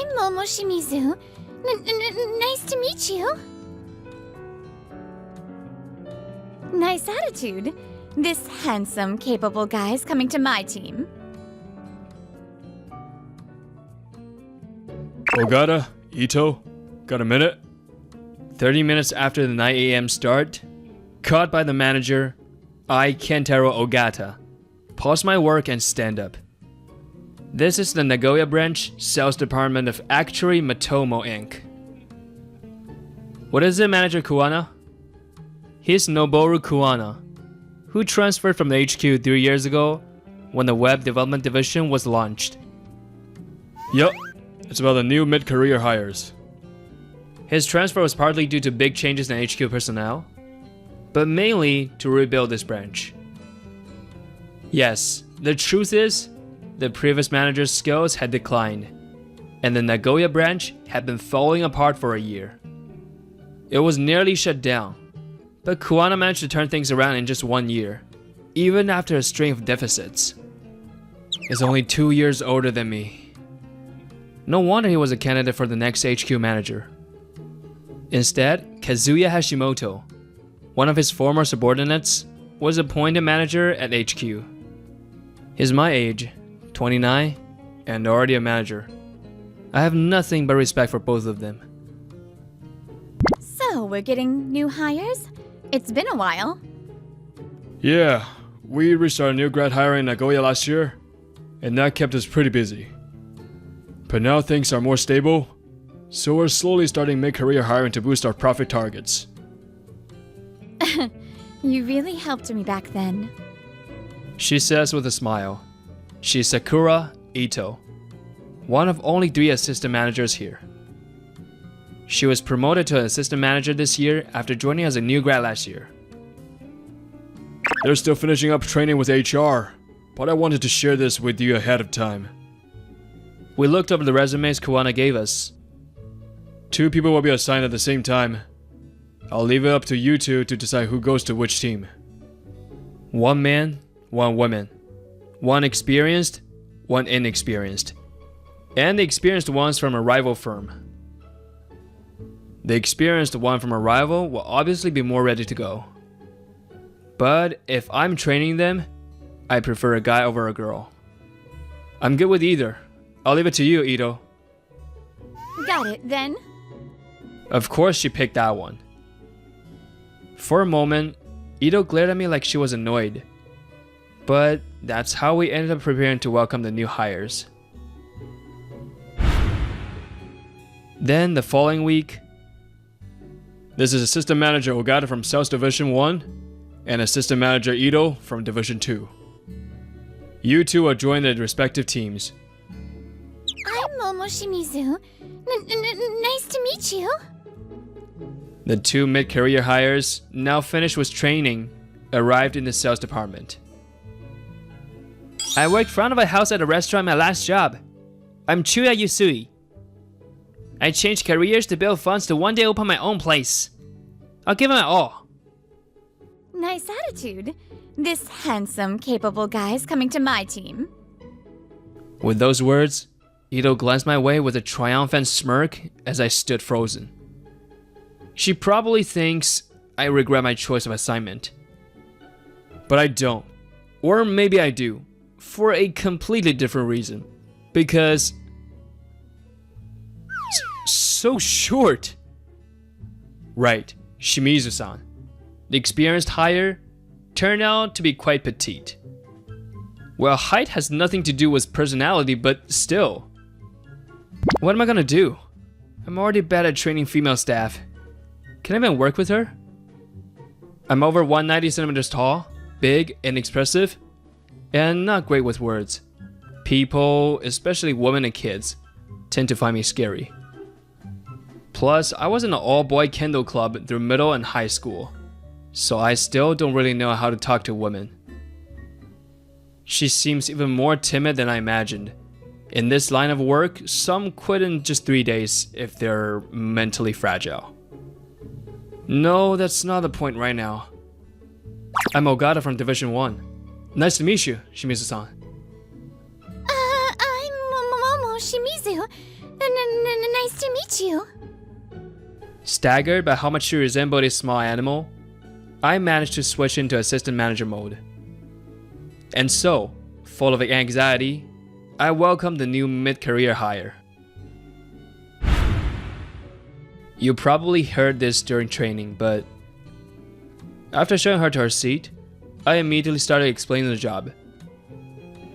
I'm Momo Shimizu. Nice to meet you. Nice attitude. This handsome, capable guy's coming to my team. Ogata, Ito, got a minute? 30 minutes after the 9 a.m. start, caught by the manager, I, Kentaro Ogata, pause my work and stand up. This is the Nagoya branch sales department of Actuary Matomo Inc. What is it, Manager Kuwana? He's Noboru Kuwana, who transferred from the HQ 3 years ago when the web development division was launched. Yup, it's about the new mid-career hires. His transfer was partly due to big changes in HQ personnel, but mainly to rebuild this branch. Yes, the truth is, the previous manager's skills had declined, and the Nagoya branch had been falling apart for a year. It was nearly shut down, but Kuwana managed to turn things around in just 1 year, even after a string of deficits. He's only 2 years older than me. No wonder he was a candidate for the next HQ manager. Instead, Kazuya Hashimoto, one of his former subordinates, was appointed manager at HQ. He's my age, 29, and already a manager. I have nothing but respect for both of them. So, we're getting new hires? It's been a while. Yeah, we restarted new grad hiring in Nagoya last year, and that kept us pretty busy. But now things are more stable, so we're slowly starting mid-career hiring to boost our profit targets. You really helped me back then. She says with a smile. She's Sakura Ito, one of only 3 assistant managers here. She was promoted to an assistant manager this year after joining as a new grad last year. They're still finishing up training with HR, but I wanted to share this with you ahead of time. We looked over the resumes Kuwana gave us. 2 people will be assigned at the same time. I'll leave it up to you two to decide who goes to which team. 1 man, 1 woman. 1 experienced, 1 inexperienced. And the experienced ones from a rival firm. The experienced one from a rival will obviously be more ready to go. But if I'm training them, I prefer a guy over a girl. I'm good with either. I'll leave it to you, Ito. Got it, then. Of course she picked that one. For a moment, Ito glared at me like she was annoyed. But that's how we ended up preparing to welcome the new hires. Then the following week, this is Assistant Manager Ogata from Sales Division 1 and Assistant Manager Ito from Division 2. You two will join their respective teams. I'm Momo Shimizu. Nice to meet you. The 2 mid-career hires, now finished with training, arrived in the sales department. I worked front of a house at a restaurant my last job. I'm Chuya Yusui. I changed careers to build funds to one day open my own place. I'll give it my all. Nice attitude. This handsome, capable guy's coming to my team. With those words, Ito glanced my way with a triumphant smirk as I stood frozen. She probably thinks I regret my choice of assignment. But I don't. Or maybe I do. For a completely different reason. Because... so short! Right, Shimizu-san. The experienced hire turned out to be quite petite. Well, height has nothing to do with personality, but still. What am I gonna do? I'm already bad at training female staff. Can I even work with her? I'm over 190 centimeters tall, big and expressive, and not great with words. People, especially women and kids, tend to find me scary. Plus, I was in an all-boy kendo club through middle and high school, so I still don't really know how to talk to women. She seems even more timid than I imagined. In this line of work, some quit in just 3 days if they're mentally fragile. No, that's not the point right now. I'm Ogata from Division 1. Nice to meet you, Shimizu-san. I'm Momo Shimizu. Nice to meet you. Staggered by how much she resembled a small animal, I managed to switch into assistant manager mode. And so, full of anxiety, I welcomed the new mid-career hire. You probably heard this during training, but after showing her to her seat, I immediately started explaining the job.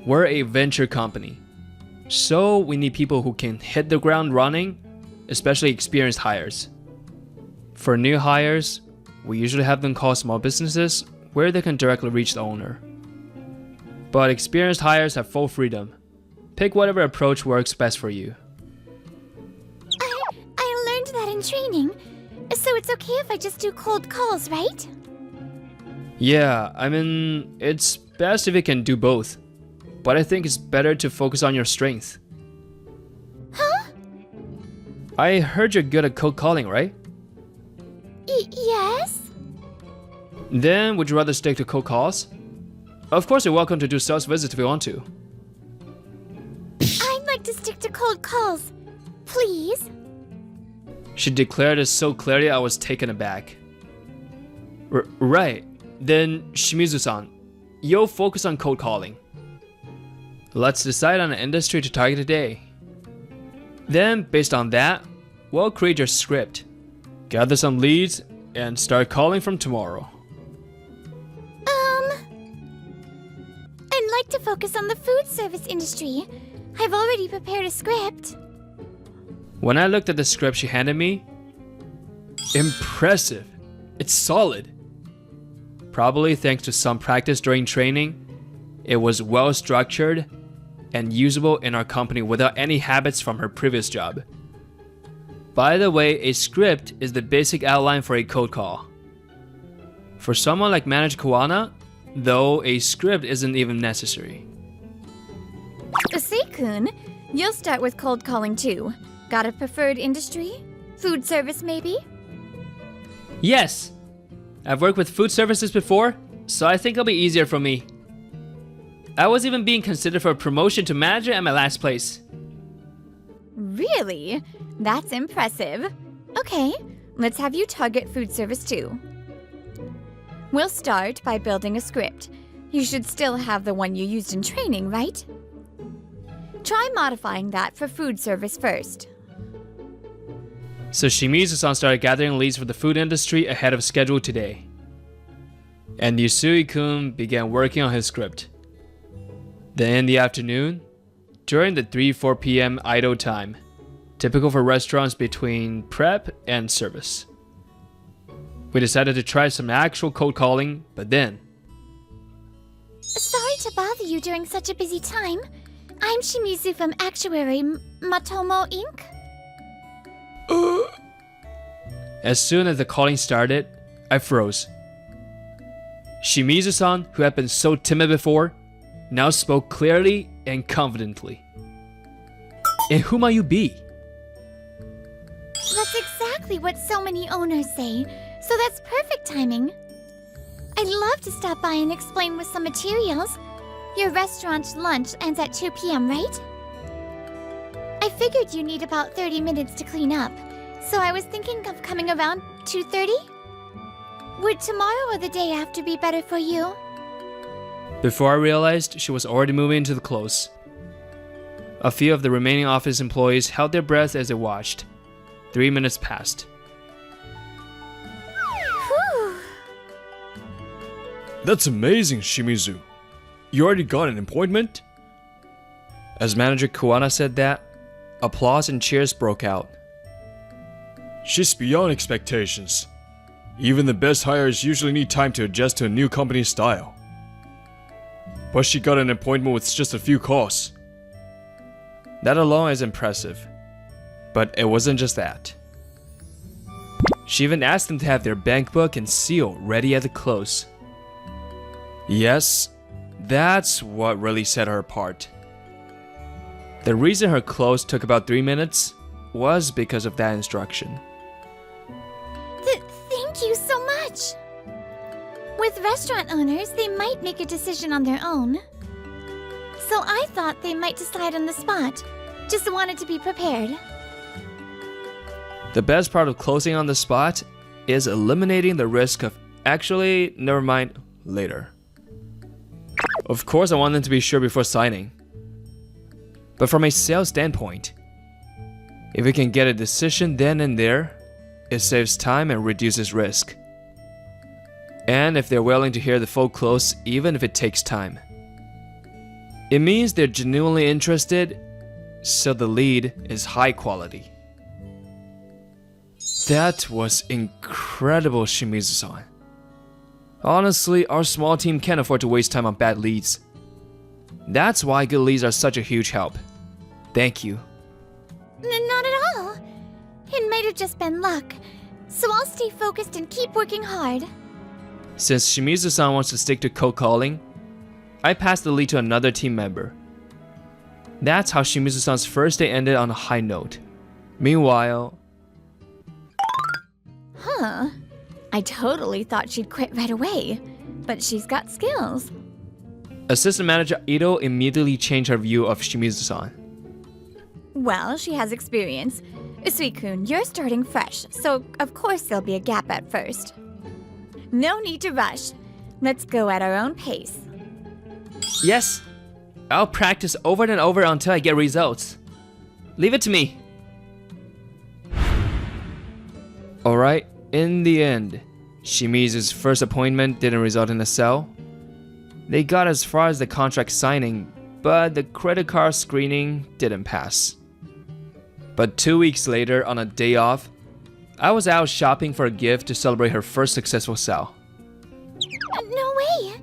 We're a venture company, so we need people who can hit the ground running, especially experienced hires. For new hires, we usually have them call small businesses where they can directly reach the owner. But experienced hires have full freedom. Pick whatever approach works best for you. I learned that in training, so it's okay if I just do cold calls, right? Yeah, I mean, it's best if you can do both. But I think it's better to focus on your strength. Huh? I heard you're good at cold calling, right? Yes? Then would you rather stick to cold calls? Of course you're welcome to do sales visits if you want to. I'd like to stick to cold calls. Please? She declared it so clearly I was taken aback. Right. Then Shimizu-san, you'll focus on cold calling. Let's decide on an industry to target today. Then, based on that, we'll create your script. Gather some leads, and start calling from tomorrow. I'd like to focus on the food service industry. I've already prepared a script. When I looked at the script she handed me, impressive. It's solid. Probably thanks to some practice during training, it was well structured and usable in our company without any habits from her previous job. By the way, a script is the basic outline for a cold call. For someone like Manager Kawana, though, a script isn't even necessary. Seikun, you'll start with cold calling too. Got a preferred industry? Food service maybe? Yes! I've worked with food services before, so I think it'll be easier for me. I was even being considered for a promotion to manager at my last place. Really? That's impressive. Okay, let's have you target food service too. We'll start by building a script. You should still have the one you used in training, right? Try modifying that for food service first. So Shimizu-san started gathering leads for the food industry ahead of schedule today. And Yusui-kun began working on his script. Then in the afternoon, during the 3-4 p.m. idle time, typical for restaurants between prep and service, we decided to try some actual cold calling, but then... Sorry to bother you during such a busy time. I'm Shimizu from Actuary Matomo Inc. As soon as the calling started, I froze. Shimizu-san, who had been so timid before, now spoke clearly and confidently. And who might you be? That's exactly what so many owners say, so that's perfect timing. I'd love to stop by and explain with some materials. Your restaurant's lunch ends at 2 p.m., right? I figured you need about 30 minutes to clean up, so I was thinking of coming around 2:30? Would tomorrow or the day after be better for you? Before I realized, she was already moving into the close. A few of the remaining office employees held their breath as they watched. 3 minutes passed. Whew. That's amazing, Shimizu. You already got an appointment? As Manager Kawana said that, applause and cheers broke out. She's beyond expectations. Even the best hires usually need time to adjust to a new company style. But she got an appointment with just a few calls. That alone is impressive. But it wasn't just that. She even asked them to have their bank book and seal ready at the close. Yes, that's what really set her apart. The reason her close took about 3 minutes was because of that instruction. Thank you so much. With restaurant owners, they might make a decision on their own. So I thought they might decide on the spot. Just wanted to be prepared. The best part of closing on the spot is eliminating the risk of actually, never mind, later. Of course, I want them to be sure before signing. But from a sales standpoint, if we can get a decision then and there, it saves time and reduces risk. And if they're willing to hear the full close, even if it takes time, it means they're genuinely interested, so the lead is high quality. That was incredible, Shimizu-san. Honestly, our small team can't afford to waste time on bad leads. That's why good leads are such a huge help. Thank you. Not at all. It might have just been luck. So I'll stay focused and keep working hard. Since Shimizu-san wants to stick to cold calling, I passed the lead to another team member. That's how Shimizu-san's first day ended on a high note. Meanwhile... Huh. I totally thought she'd quit right away. But she's got skills. Assistant Manager Ito immediately changed her view of Shimizu-san. Well, she has experience. Usui-kun, you're starting fresh, so of course there'll be a gap at first. No need to rush. Let's go at our own pace. Yes, I'll practice over and over until I get results. Leave it to me. Alright, in the end, Shimizu's first appointment didn't result in a sale. They got as far as the contract signing, but the credit card screening didn't pass. But 2 weeks later, on a day off, I was out shopping for a gift to celebrate her first successful sale. No way!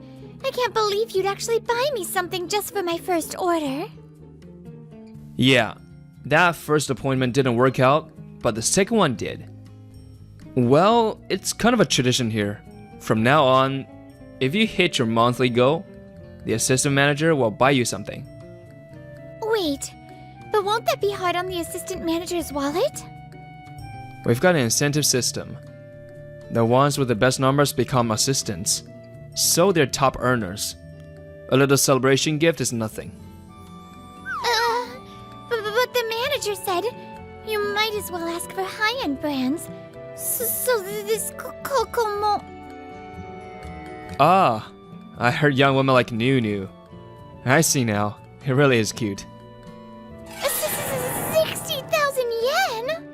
I can't believe you'd actually buy me something just for my first order. Yeah, that first appointment didn't work out, but the second one did. Well, it's kind of a tradition here. From now on, if you hit your monthly goal, the assistant manager will buy you something. Wait, but won't that be hard on the assistant manager's wallet? We've got an incentive system. The ones with the best numbers become assistants, so they're top earners. A little celebration gift is nothing. But the manager said you might as well ask for high-end brands. So this Kokomo... Ah, I heard young women like Nunu. I see now. It really is cute. 60,000 yen?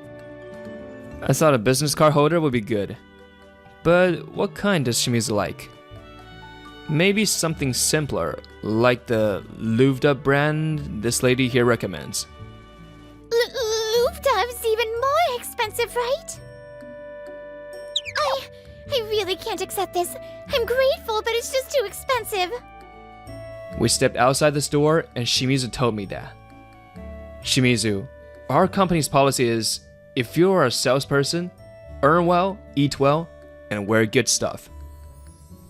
I thought a business card holder would be good. But what kind does Shimizu like? Maybe something simpler, like the Luvda brand this lady here recommends. Luvda's even more expensive, right? I really can't accept this. I'm grateful, but it's just too expensive. We stepped outside the store and Shimizu told me that. Shimizu, our company's policy is, if you are a salesperson, earn well, eat well, and wear good stuff.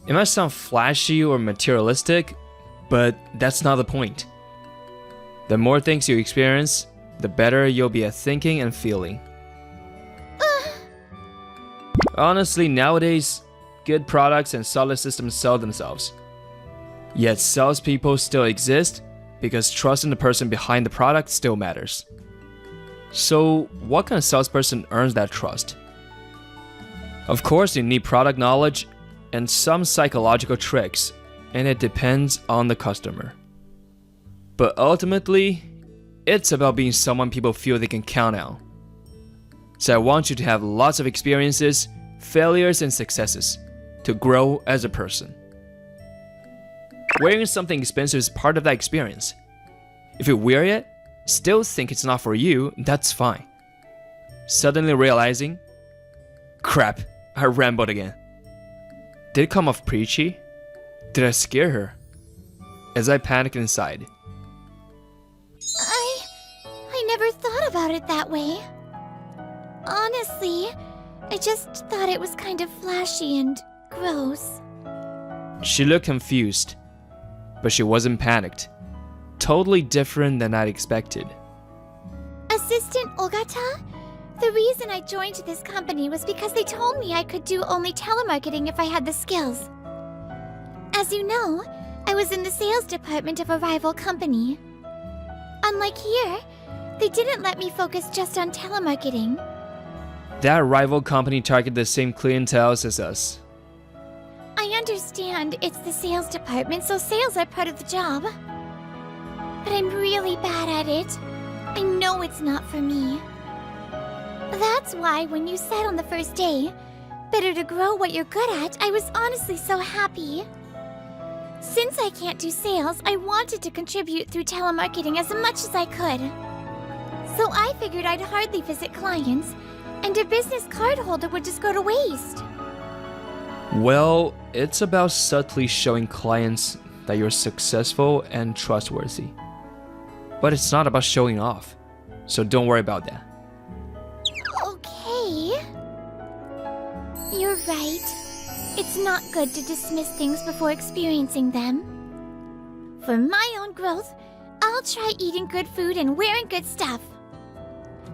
It might sound flashy or materialistic, but that's not the point. The more things you experience, the better you'll be at thinking and feeling. Honestly, nowadays, good products and solid systems sell themselves. Yet salespeople still exist because trust in the person behind the product still matters. So, what kind of salesperson earns that trust? Of course, you need product knowledge and some psychological tricks, and it depends on the customer. But ultimately, it's about being someone people feel they can count on. So I want you to have lots of experiences, failures, and successes to grow as a person. Wearing something expensive is part of that experience. If you wear it, still think it's not for you, that's fine. Suddenly realizing, crap, I rambled again. Did it come off preachy? Did I scare her? As I panicked inside. I never thought about it that way. Honestly, I just thought it was kind of flashy and gross. She looked confused, but she wasn't panicked. Totally different than I'd expected. Assistant Ogata? The reason I joined this company was because they told me I could do only telemarketing if I had the skills. As you know, I was in the sales department of a rival company. Unlike here, They didn't let me focus just on telemarketing. That rival company targeted the same clientele as us. I understand it's the sales department, so sales are part of the job. But I'm really bad at it. I know it's not for me. That's why when you said on the first day, better to grow what you're good at, I was honestly so happy. Since I can't do sales, I wanted to contribute through telemarketing as much as I could. So I figured I'd hardly visit clients, and a business card holder would just go to waste. Well, it's about subtly showing clients that you're successful and trustworthy. But it's not about showing off, so don't worry about that. Okay. You're right. It's not good to dismiss things before experiencing them. For my own growth, I'll try eating good food and wearing good stuff.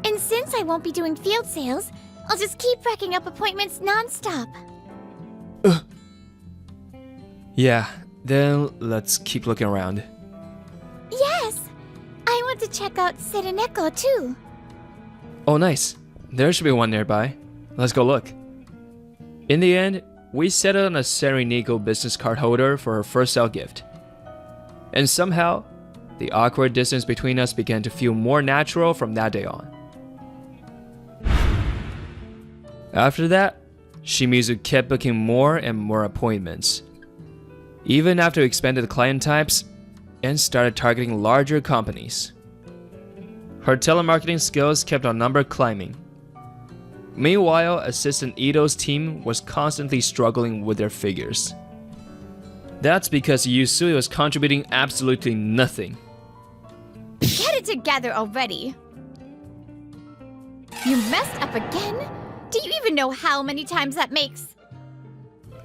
And since I won't be doing field sales, I'll just keep racking up appointments non-stop. Yeah, then let's keep looking around. Yes! I want to check out Sereneko too. Oh, nice. There should be one nearby. Let's go look. In the end, we settled on a Sereneko business card holder for her first sale gift. And somehow, the awkward distance between us began to feel more natural from that day on. After that, Shimizu kept booking more and more appointments. Even after we expanded the client types and started targeting larger companies. Her telemarketing skills kept our number climbing. Meanwhile, Assistant Ito's team was constantly struggling with their figures. That's because Yusui was contributing absolutely nothing. Get it together already! You messed up again? Do you even know how many times that makes?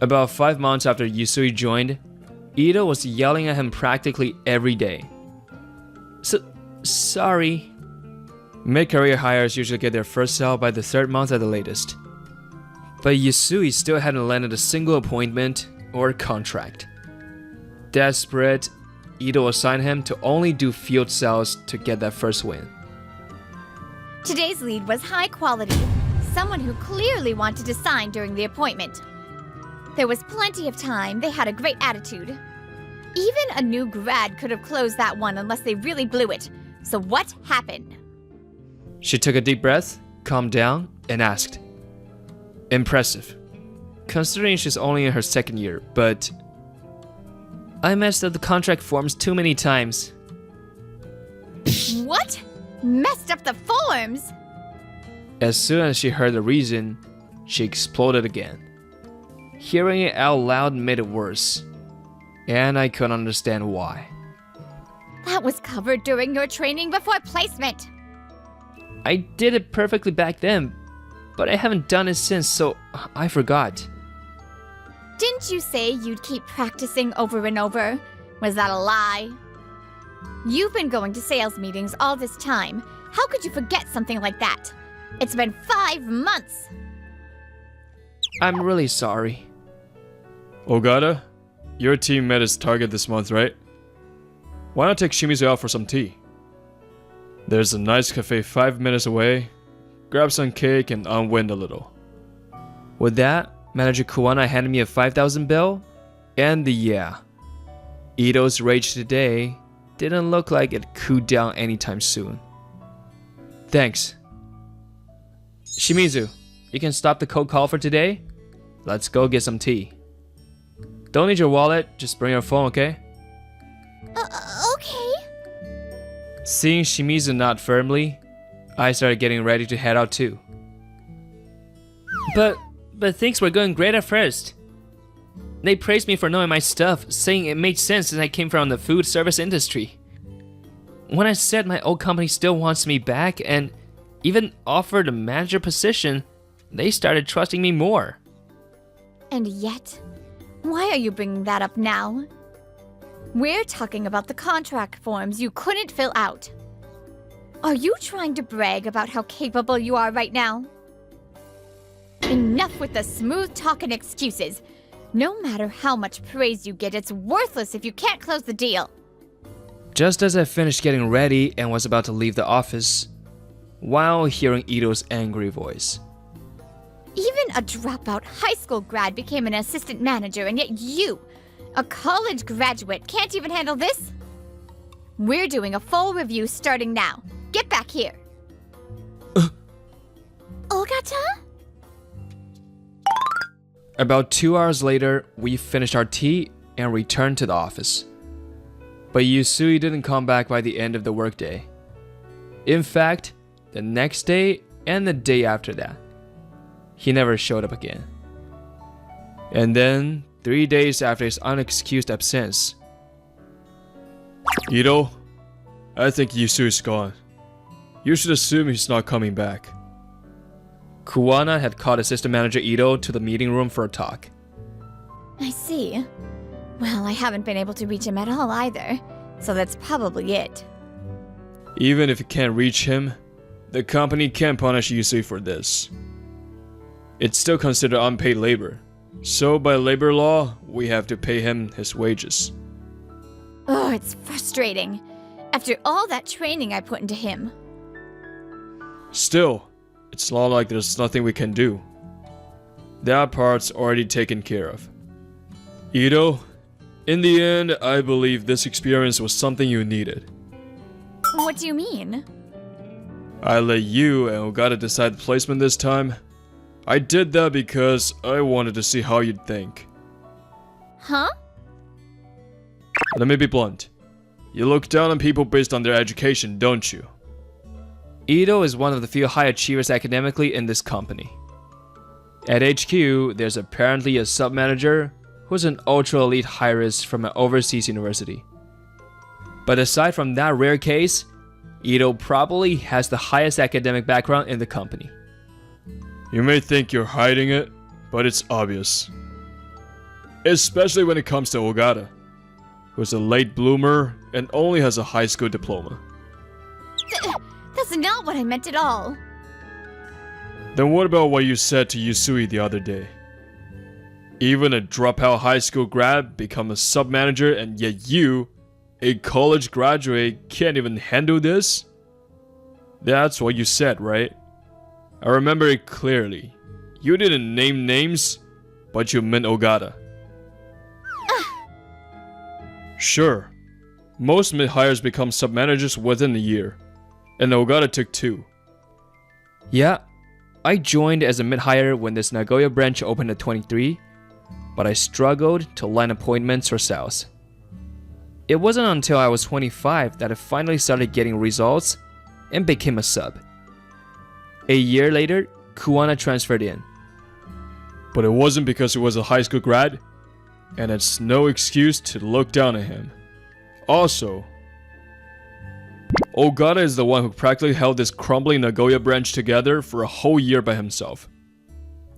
About 5 months after Yusui joined, Ito was yelling at him practically every day. Sorry. Mid-career hires usually get their first sale by the 3rd month at the latest. But Yusui still hadn't landed a single appointment or contract. Desperate, Ito assigned him to only do field sales to get that first win. Today's lead was high quality, someone who clearly wanted to sign during the appointment. There was plenty of time, they had a great attitude. Even a new grad could have closed that one unless they really blew it. So what happened? She took a deep breath, calmed down, and asked. Impressive. Considering she's only in her 2nd year, but... I messed up the contract forms too many times. What? Messed up the forms? As soon as she heard the reason, she exploded again. Hearing it out loud made it worse, and I couldn't understand why. That was covered during your training before placement. I did it perfectly back then, but I haven't done it since, so I forgot. Didn't you say you'd keep practicing over and over? Was that a lie? You've been going to sales meetings all this time. How could you forget something like that? It's been 5 months. I'm really sorry. Ogata, your team met its target this month, right? Why not take Shimizu out for some tea? There's a nice cafe 5 minutes away. Grab some cake and unwind a little. With that, Manager Kuwana handed me a 5,000 bill, and yeah, Ito's rage today didn't look like it cooled down anytime soon. Thanks. Shimizu, you can stop the cold call for today? Let's go get some tea. Don't need your wallet, just bring your phone, okay? Okay. Seeing Shimizu nod firmly, I started getting ready to head out too. But things were going great at first. They praised me for knowing my stuff, saying it made sense since I came from the food service industry. When I said my old company still wants me back and even offered a manager position, they started trusting me more. And yet, why are you bringing that up now? We're talking about the contract forms you couldn't fill out. Are you trying to brag about how capable you are right now? Enough with the smooth talk and excuses. No matter how much praise you get, it's worthless if you can't close the deal. Just as I finished getting ready and was about to leave the office, while hearing Ito's angry voice. Even a dropout high school grad became an assistant manager, and yet you, a college graduate, can't even handle this? We're doing a full review starting now. Get back here. Ogata? About 2 hours later, we finished our tea and returned to the office. But Yusui didn't come back by the end of the workday. In fact, the next day and the day after that, he never showed up again. And then, 3 days after his unexcused absence, Ito, I think Yusui's gone. You should assume he's not coming back. Kuwana had called assistant manager Ito to the meeting room for a talk. I see. Well, I haven't been able to reach him at all either, so that's probably it. Even if you can't reach him, the company can't punish Yusui for this. It's still considered unpaid labor, so by labor law, we have to pay him his wages. Oh, it's frustrating. After all that training I put into him. Still, it's not like there's nothing we can do. That part's already taken care of. Ito, in the end, I believe this experience was something you needed. What do you mean? I let you and Ogata decide the placement this time. I did that because I wanted to see how you'd think. Huh? Let me be blunt. You look down on people based on their education, don't you? Ito is one of the few high achievers academically in this company. At HQ, there's apparently a sub-manager who's an ultra-elite high-risk from an overseas university. But aside from that rare case, Ito probably has the highest academic background in the company. You may think you're hiding it, but it's obvious. Especially when it comes to Ogata, who's a late bloomer and only has a high school diploma. That's not what I meant at all. Then what about what you said to Yusui the other day? Even a dropout high school grad become a sub-manager, and yet you, a college graduate, can't even handle this? That's what you said, right? I remember it clearly. You didn't name names, but you meant Ogata. Sure, most mid-hires become sub-managers within a year, and Ogata took 2. Yeah, I joined as a mid-hire when this Nagoya branch opened at 23, but I struggled to line appointments or sales. It wasn't until I was 25 that I finally started getting results and became a sub. A year later, Kuwana transferred in. But it wasn't because he was a high school grad, and it's no excuse to look down at him. Also, Ogata is the one who practically held this crumbling Nagoya branch together for a whole year by himself.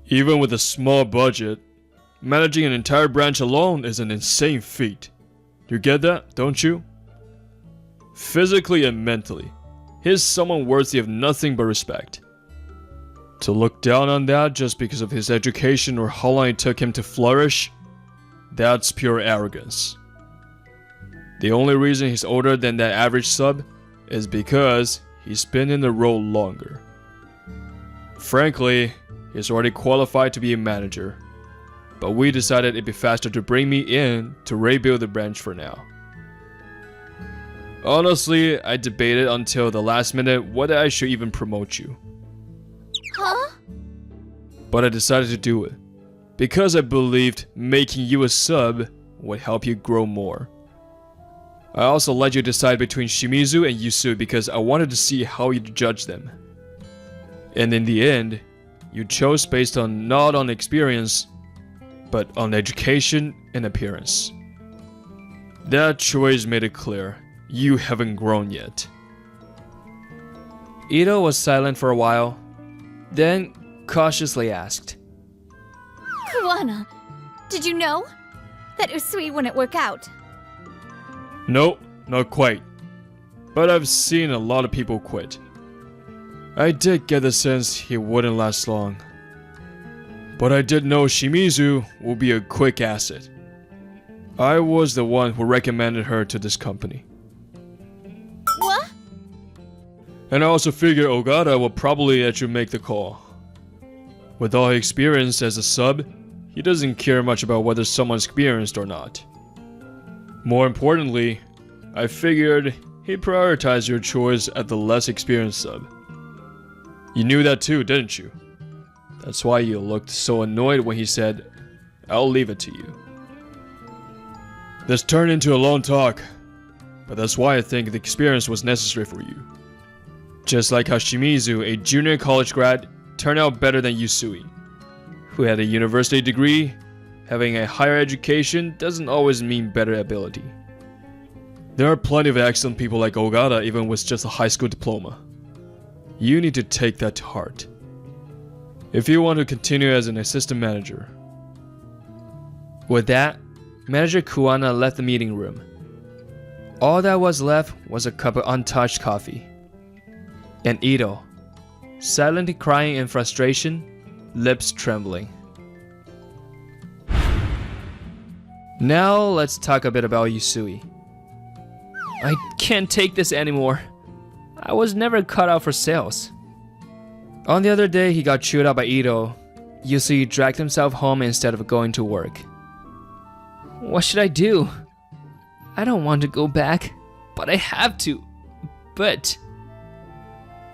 Even with a small budget, managing an entire branch alone is an insane feat. You get that, don't you? Physically and mentally, he's someone worthy of nothing but respect. To look down on that just because of his education or how long it took him to flourish, that's pure arrogance. The only reason he's older than that average sub is because he's been in the role longer. Frankly, he's already qualified to be a manager, but we decided it'd be faster to bring me in to rebuild the branch for now. Honestly, I debated until the last minute whether I should even promote you. Huh? But I decided to do it, because I believed making you a sub would help you grow more. I also let you decide between Shimizu and Yusui because I wanted to see how you'd judge them. And in the end, you chose based on not on experience, but on education and appearance. That choice made it clear you haven't grown yet. Ito was silent for a while, then cautiously asked, Kuwana, did you know? That Usui wouldn't work out. Nope, not quite. But I've seen a lot of people quit. I did get the sense he wouldn't last long. But I did know Shimizu will be a quick asset. I was the one who recommended her to this company. And I also figure Ogata will probably let you make the call. With all his experience as a sub, he doesn't care much about whether someone's experienced or not. More importantly, I figured he'd prioritize your choice at the less experienced sub. You knew that too, didn't you? That's why you looked so annoyed when he said, "I'll leave it to you." This turned into a long talk, but that's why I think the experience was necessary for you. Just like how Shimizu, a junior college grad, turned out better than Yusui, who had a university degree. Having a higher education doesn't always mean better ability. There are plenty of excellent people like Ogata even with just a high school diploma. You need to take that to heart if you want to continue as an assistant manager. With that, Manager Kuwana left the meeting room. All that was left was a cup of untouched coffee. And Ito, silently crying in frustration, lips trembling. Now let's talk a bit about Yusui. I can't take this anymore. I was never cut out for sales. On the other day he got chewed out by Ito, Yusui dragged himself home instead of going to work. What should I do? I don't want to go back, but I have to. But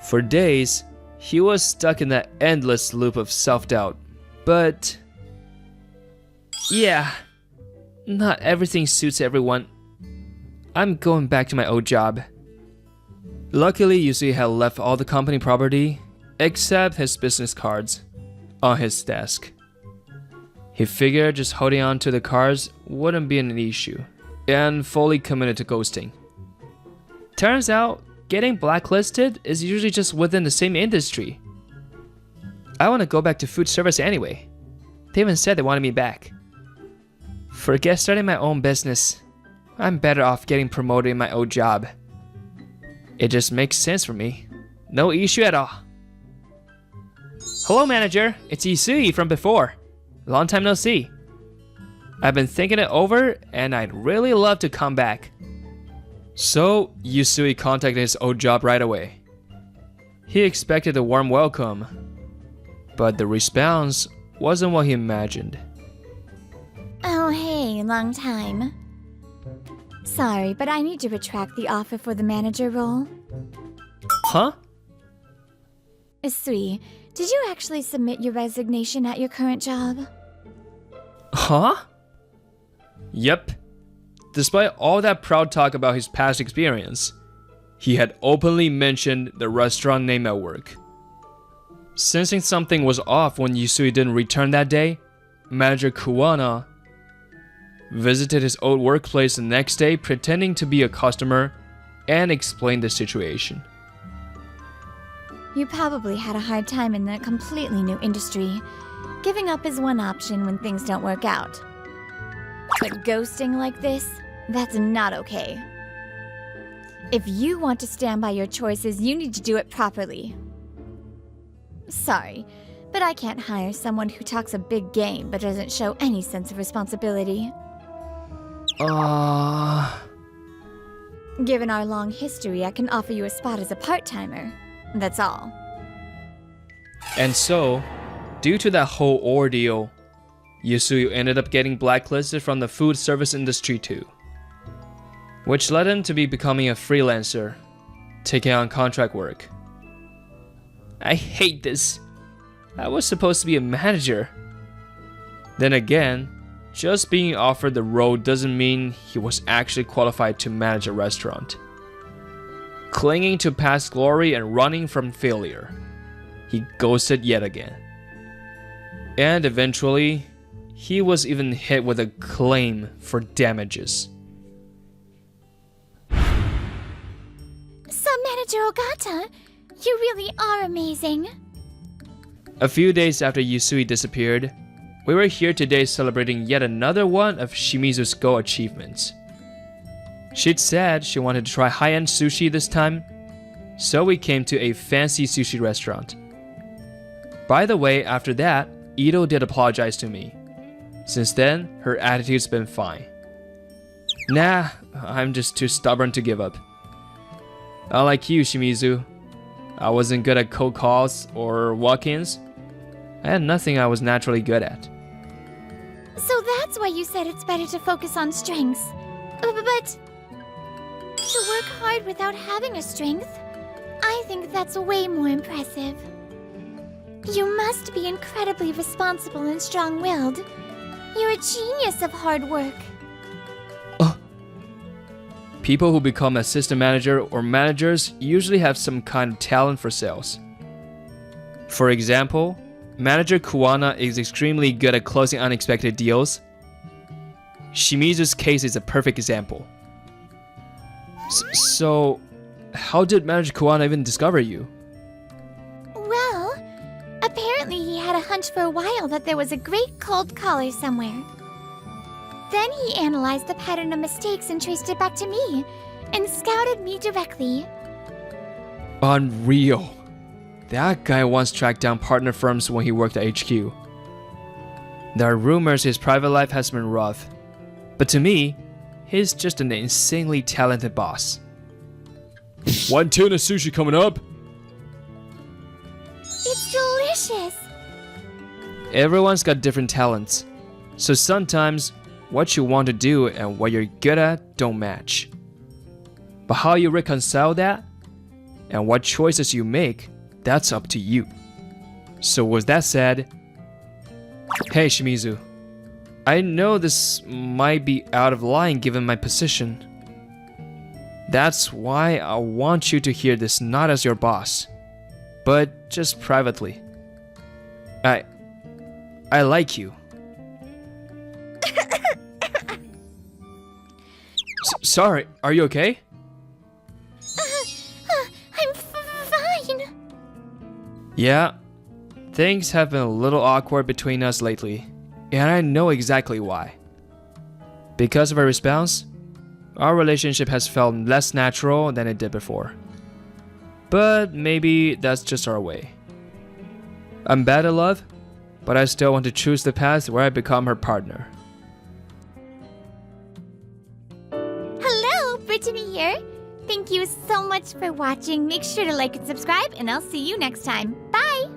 for days, he was stuck in that endless loop of self-doubt. But yeah, not everything suits everyone. I'm going back to my old job. Luckily, Yusui had left all the company property, except his business cards, on his desk. He figured just holding on to the cards wouldn't be an issue, and fully committed to ghosting. Turns out, getting blacklisted is usually just within the same industry. I want to go back to food service anyway. They even said they wanted me back. Forget starting my own business. I'm better off getting promoted in my old job. It just makes sense for me. No issue at all. Hello, manager. It's Yusui from before. Long time no see. I've been thinking it over, and I'd really love to come back. So, Yusui contacted his old job right away. He expected a warm welcome, but the response wasn't what he imagined. Oh, hey, long time. Sorry, but I need to retract the offer for the manager role. Huh? Sui, did you actually submit your resignation at your current job? Huh? Yep. Despite all that proud talk about his past experience, he had openly mentioned the restaurant name at work. Sensing something was off when Yusui didn't return that day, Manager Kuwana visited his old workplace the next day pretending to be a customer and explained the situation. You probably had a hard time in a completely new industry. Giving up is one option when things don't work out. But ghosting like this, that's not okay. If you want to stand by your choices, you need to do it properly. Sorry, but I can't hire someone who talks a big game but doesn't show any sense of responsibility. Given our long history, I can offer you a spot as a part-timer. That's all. And so, due to that whole ordeal, Yusui ended up getting blacklisted from the food service industry too, which led him to be becoming a freelancer, taking on contract work. I hate this. I was supposed to be a manager. Then again, just being offered the role doesn't mean he was actually qualified to manage a restaurant. Clinging to past glory and running from failure, he ghosted yet again. And eventually, he was even hit with a claim for damages. Sub-Manager Ogata, you really are amazing. A few days after Yusui disappeared, we were here today celebrating yet another one of Shimizu's Go achievements. She'd said she wanted to try high-end sushi this time, so we came to a fancy sushi restaurant. By the way, after that, Ito did apologize to me. Since then, her attitude's been fine. Nah, I'm just too stubborn to give up. Unlike you, Shimizu, I wasn't good at cold calls or walk-ins. I had nothing I was naturally good at. So that's why you said it's better to focus on strengths. But to work hard without having a strength, I think that's way more impressive. You must be incredibly responsible and strong-willed. You're a genius of hard work. People who become assistant manager or managers usually have some kind of talent for sales. For example, Manager Kuwana is extremely good at closing unexpected deals. Shimizu's case is a perfect example. So, how did Manager Kuwana even discover you? Well, apparently he had a hunch for a while that there was a great cold caller somewhere. Then he analyzed the pattern of mistakes and traced it back to me, and scouted me directly. Unreal. That guy once tracked down partner firms when he worked at HQ. There are rumors his private life has been rough, but to me, he's just an insanely talented boss. One tuna sushi coming up. It's delicious! Everyone's got different talents, so sometimes what you want to do and what you're good at don't match. But how you reconcile that and what choices you make, that's up to you. So with that said, hey Shimizu, I know this might be out of line given my position. That's why I want you to hear this not as your boss, but just privately. I like you. Sorry, are you okay? I'm fine. Yeah, things have been a little awkward between us lately, and I know exactly why. Because of our response, our relationship has felt less natural than it did before. But maybe that's just our way. I'm bad at love, but I still want to choose the path where I become her partner. Hello, Brittany here. Thank you so much for watching. Make sure to like and subscribe, and I'll see you next time. Bye!